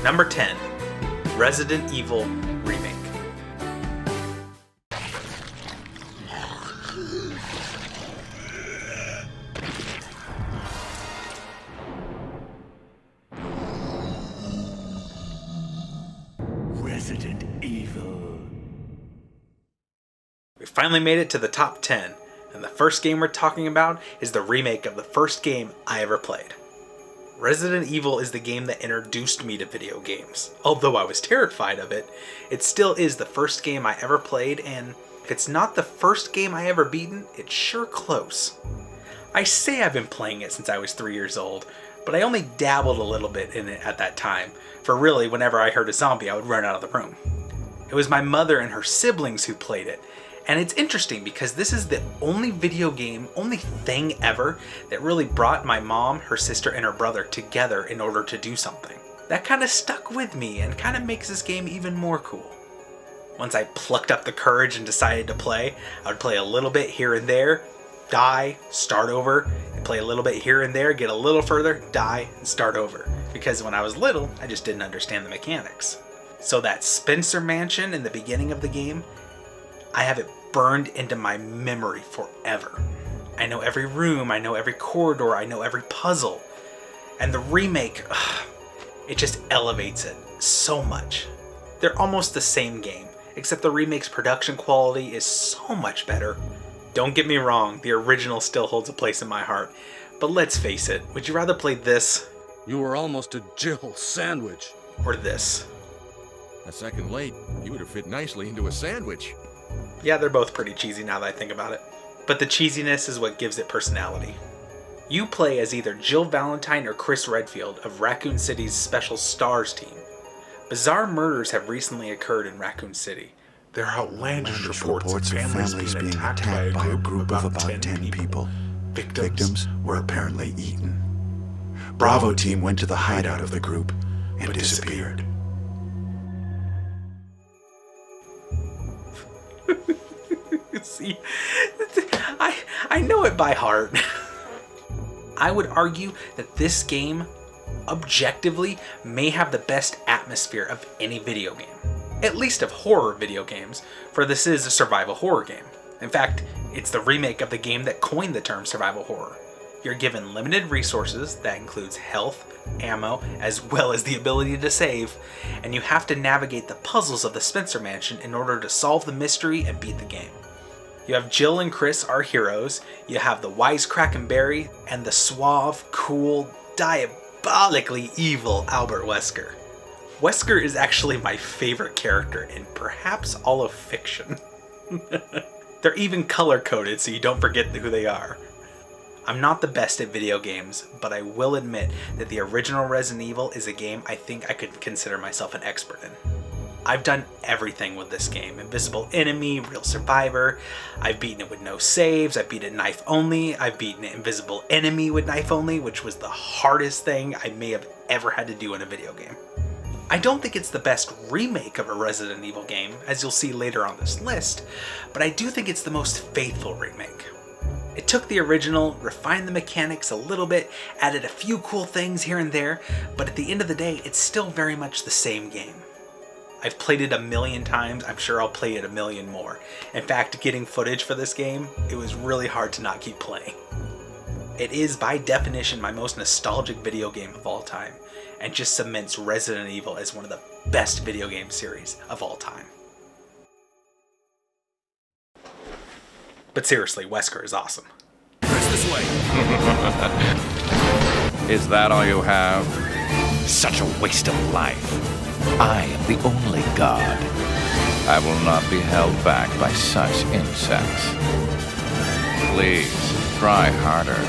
Number 10, Resident Evil Remake. Resident Evil. We finally made it to the top 10, and the first game we're talking about is the remake of the first game I ever played. Resident Evil is the game that introduced me to video games. Although I was terrified of it, it still is the first game I ever played, and if it's not the first game I ever beaten, it's sure close. I say I've been playing it since I was 3 years old, but I only dabbled a little bit in it at that time, for really whenever I heard a zombie I would run out of the room. It was my mother and her siblings who played it, and it's interesting because this is the only video game, only thing ever that really brought my mom, her sister, and her brother together in order to do something. That kind of stuck with me and kind of makes this game even more cool. Once I plucked up the courage and decided to play, I would play a little bit here and there, die, start over, and play a little bit here and there, get a little further, die, and start over. Because when I was little, I just didn't understand the mechanics. So that Spencer Mansion in the beginning of the game, I have it burned into my memory forever. I know every room, I know every corridor, I know every puzzle. And the remake, it just elevates it so much. They're almost the same game, except the remake's production quality is so much better. Don't get me wrong, the original still holds a place in my heart. But let's face it, would you rather play this? You were almost a Jill sandwich. Or this? A second late, you would have fit nicely into a sandwich. Yeah, they're both pretty cheesy now that I think about it. But the cheesiness is what gives it personality. You play as either Jill Valentine or Chris Redfield of Raccoon City's Special Stars team. Bizarre murders have recently occurred in Raccoon City. There are outlandish reports of families being attacked by a group of about 10 people. Victims were apparently eaten. Bravo team went to the hideout of the group and disappeared. See, I know it by heart. I would argue that this game, objectively, may have the best atmosphere of any video game. At least of horror video games, for this is a survival horror game. In fact, it's the remake of the game that coined the term survival horror. You're given limited resources, that includes health, ammo, as well as the ability to save, and you have to navigate the puzzles of the Spencer Mansion in order to solve the mystery and beat the game. You have Jill and Chris, our heroes, you have the wisecracking Barry, and the suave, cool, diabolically evil Albert Wesker. Wesker is actually my favorite character in perhaps all of fiction. They're even color-coded so you don't forget who they are. I'm not the best at video games, but I will admit that the original Resident Evil is a game I think I could consider myself an expert in. I've done everything with this game. Invisible Enemy, Real Survivor. I've beaten it with no saves. I've beaten it knife only. I've beaten it Invisible Enemy with knife only, which was the hardest thing I may have ever had to do in a video game. I don't think it's the best remake of a Resident Evil game, as you'll see later on this list, but I do think it's the most faithful remake. It took the original, refined the mechanics a little bit, added a few cool things here and there, but at the end of the day, it's still very much the same game. I've played it 1,000,000 times, I'm sure I'll play it 1,000,000 more. In fact, getting footage for this game, it was really hard to not keep playing. It is, by definition, my most nostalgic video game of all time, and just cements Resident Evil as one of the best video game series of all time. But seriously, Wesker is awesome. Press this way. Is that all you have? Such a waste of life. I am the only god. I will not be held back by such insects. Please, try harder.